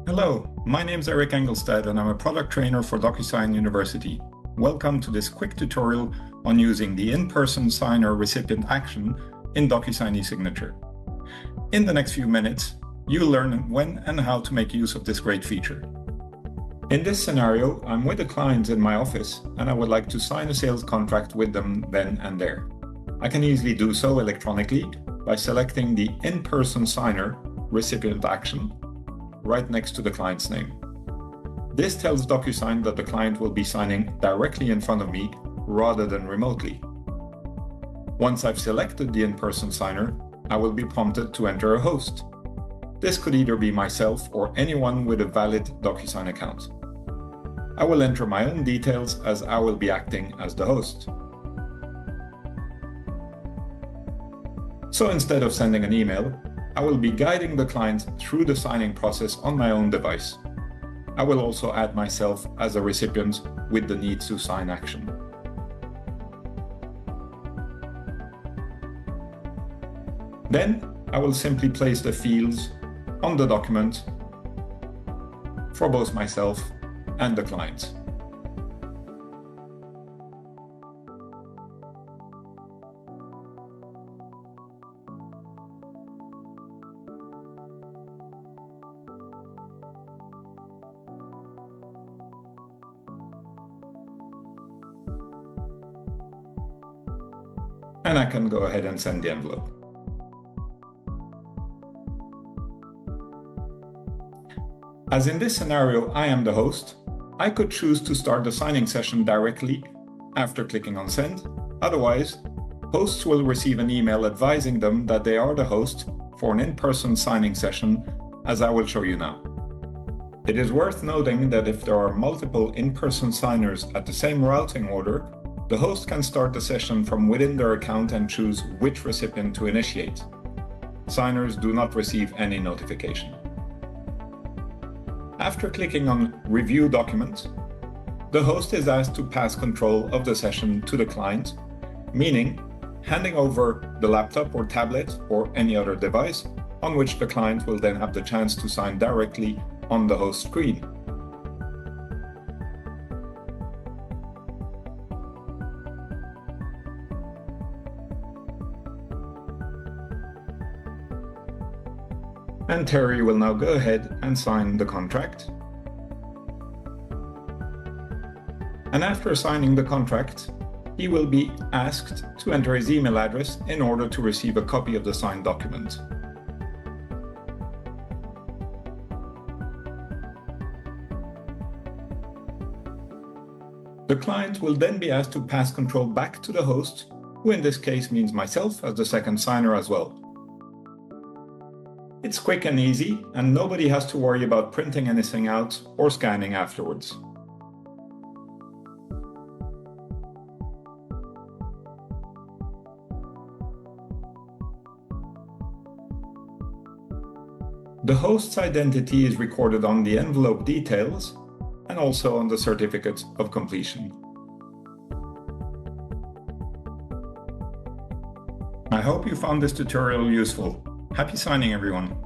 Hello, my name is Eric Engelstad and I'm a product trainer for DocuSign University. Welcome to this quick tutorial on using the in-person signer recipient action in DocuSign eSignature. In the next few minutes, you'll learn when and how to make use of this great feature. In this scenario, I'm with a client in my office and I would like to sign a sales contract with them then and there. I can easily do so electronically by selecting the in-person signer recipient action right next to the client's name. This tells DocuSign that the client will be signing directly in front of me rather than remotely. Once I've selected the in-person signer, I will be prompted to enter a host. This could either be myself or anyone with a valid DocuSign account. I will enter my own details as I will be acting as the host. So instead of sending an email, I will be guiding the client through the signing process on my own device. I will also add myself as a recipient with the need to sign action. Then I will simply place the fields on the document for both myself and the client. And I can go ahead and send the envelope. As in this scenario, I am the host, I could choose to start the signing session directly after clicking on send. Otherwise, hosts will receive an email advising them that they are the host for an in-person signing session, as I will show you now. It is worth noting that if there are multiple in-person signers at the same routing order, the host can start the session from within their account and choose which recipient to initiate. Signers do not receive any notification. After clicking on Review Document, the host is asked to pass control of the session to the client, meaning handing over the laptop or tablet or any other device on which the client will then have the chance to sign directly on the host screen. And Terry will now go ahead and sign the contract. And after signing the contract, he will be asked to enter his email address in order to receive a copy of the signed document. The client will then be asked to pass control back to the host, who in this case means myself as the second signer as well. It's quick and easy, and nobody has to worry about printing anything out or scanning afterwards. The host's identity is recorded on the envelope details and also on the certificate of completion. I hope you found this tutorial useful. Happy signing, everyone!